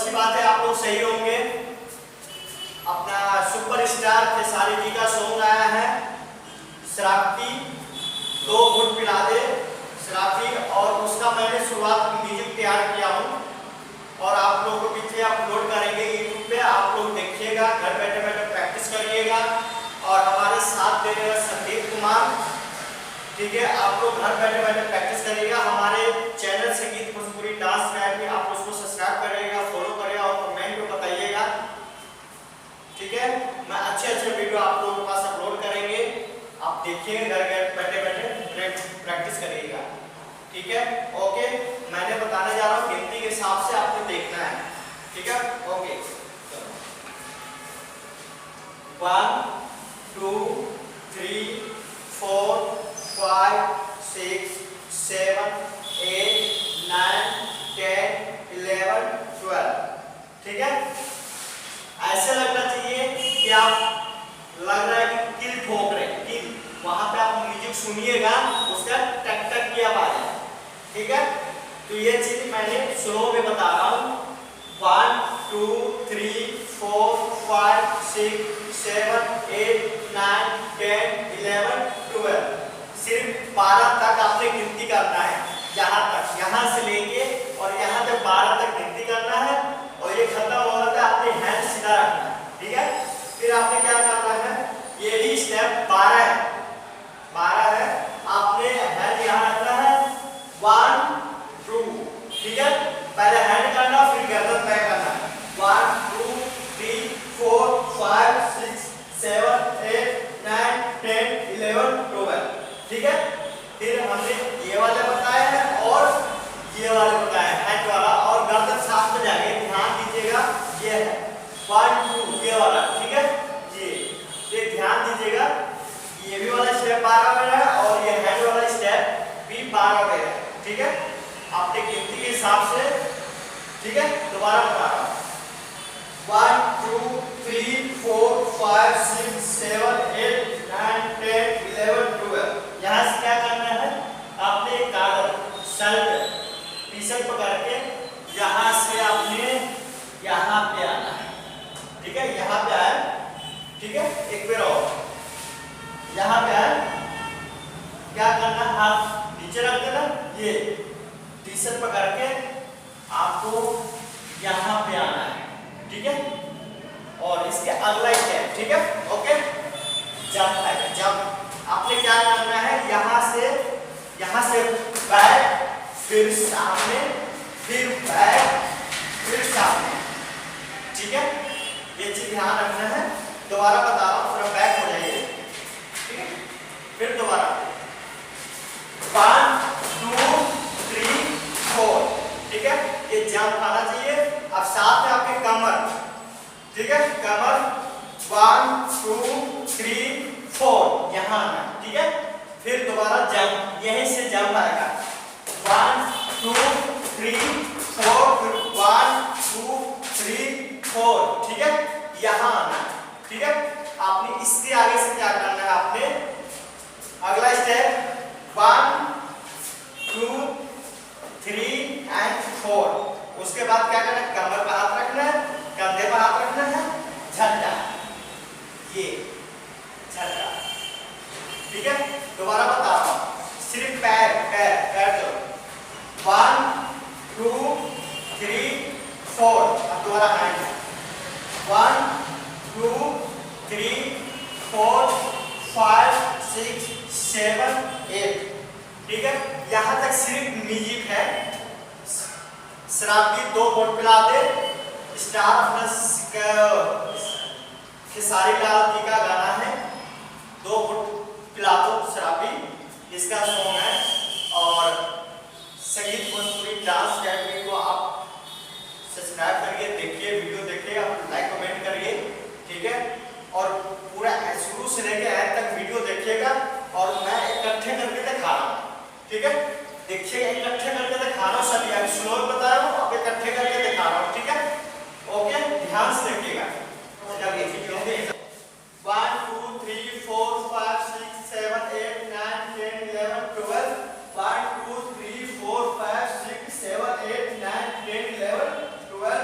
अच्छी बात है, आप लोग सही होंगे। अपना सुपरस्टार खेसारी जी का सॉन्ग आया है शराबी, 2 घुट पिला दे शराबी, और उसका मैंने शुरुआत म्यूजिक तैयार किया हूँ और आप लोगों को पीछे अपलोड करेंगे यूट्यूब पे। आप लोग देखिएगा, घर बैठे बैठे प्रैक्टिस करिएगा और हमारे साथ दे देगा संदीप कुमार, ठीक है। आप लोग घर बैठे बैठे प्रैक्टिस करिएगा। हमारे चैनल संगीत भोजपुरी डांस गाइड भी आप उसको सब्सक्राइब करिएगा, फॉलो करिएगा और कमेंट में बताइएगा, ठीक है। मैं अच्छे अच्छे वीडियो आप लोगों के पास अपलोड करेंगे, आप देखिएगा, घर बैठे बैठे प्रैक्टिस करिएगा, ठीक है। ओके, मैंने बताने जा रहा हूँ, गिनती के हिसाब से आपको देखना है, ठीक है। ओके, 1 2 3 4 5 6 7 8 9 10 11 12, ठीक है। ऐसे लगना चाहिए कि आप लग रहा है कि किल ठोक रहे हैं, किल। वहां पे आप म्यूजिक सुनिएगा, उसका टक टक की आवाज है, ठीक है। तो ये चीज मैंने स्लो में बता रहा हूँ। 1 2 3 4 5 6 7 8 9 10 11 12, सिर्फ 12 तक आपने गिनती करना है। यहाँ तक, यहाँ से लेके और यहाँ तक 12 तक गिनती करना है और ये खत्म हो जाता है, आपने हैंड सीधा रखना है, ठीक है। फिर आपने क्या करना है, ये भी स्टेप 12 है, 12 है। आपने हैंड यहाँ रखना है, 1 2, ठीक है। पहले हैंड करना, फिर गर्दन बैक करना, 1 2 3 4 5 6 7 8 9 10 11 12, ठीक है। फिर हमने ये वाले बताया है और ये वाले बताया है, हैंड वाला और गर्दन साथ में जाएगा, ध्यान दीजिएगा। ये है 1 2, ये वाला, ठीक है। ये ध्यान दीजिएगा, ये भी वाला स्टेप 12 में है और ये हैंड वाला स्टेप भी 12 में है, ठीक है। आपने गिनती के हिसाब से, ठीक है। दोबारा बता रहा हूँ, 1 2 3 4 5 6 7 8 9 10 11 12। यहाँ से क्या करना है, आपने कागज शर्ट टी शर्ट पकड़ के यहाँ से आपने यहाँ पे आना है, ठीक है। यहाँ पे आए, ठीक है। एक बार और यहाँ पे आए, क्या करना, हाथ नीचे रख देना, ये टी शर्ट पकड़ के आपको यहाँ पे आना है, ठीक है। और इसके अगला स्टेप, ठीक है। ओके, जंप है, जंप। आपने क्या करना है, यहाँ से बैक, फिर सामने, फिर बैक, फिर सामने, ठीक है। ये चीज ध्यान रखना है। दोबारा बता रहा हूँ, थोड़ा बैक हो जाइए, ठीक है। फिर दोबारा 1 2 3 4, ठीक है। ये जंप आना चाहिए। अब साथ में आपके कमर, ठीक है, कमर 1 2 3 4 यहाँ आना, ठीक है। फिर दोबारा जंप, यहीं से जंप आएगा, 1 2 3 4, फिर 1 2 3 4, ठीक है। यहाँ आना, ठीक है। आपने इसके आगे से क्या करना है, आपने अगला स्टेप 1 2 3 एंड 4। उसके बाद क्या करना है, कमर पर हाथ रखना है, कंधे पर हाथ रखना है, झटका, ये झटका, ठीक है। दोबारा बता रहा हूँ, सिर्फ पैर पैर पैर दो, 1 2 3 4। अब दोबारा हैंड, 1 2 3 4 5 6 7 8, ठीक है। यहाँ तक सिर्फ म्यूजिक है। शराबी 2 घुट पिला दे स्टार प्लस खेसारी लाल जी का गाना है, 2 घुट पिला दो शराबी, इसका सॉन्ग है। और संगीत भोजपुरी डांस अकेडमी को आप सब्सक्राइब करिए, देखिए, वीडियो देखिए, लाइक कमेंट करिए, ठीक है। और पूरा शुरू से लेकर एंड तक वीडियो देखिएगा और मैं इकट्ठे करके दिखा रहा हूँ, ठीक है। देखिए, इकट्ठे करके दिखा रहा हूँ, सभी अभी स्लो बता रहा हूँ, अब इकट्ठे करके दिखा रहा हूँ, ठीक है। ओके, ध्यान से देखिएगा। 1 2 3 4 5 6 7 8 9 10 11 12, 1 2 3 4 5 6 7 8 9 10 11 12।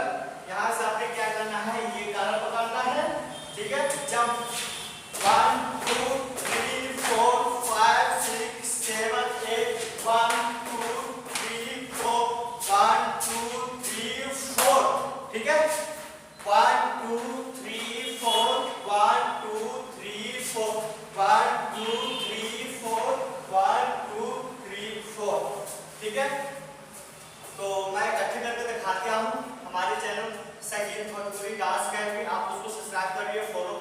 पूरी टास्क है, भी आप उसको सब्सक्राइब करिए, फॉलो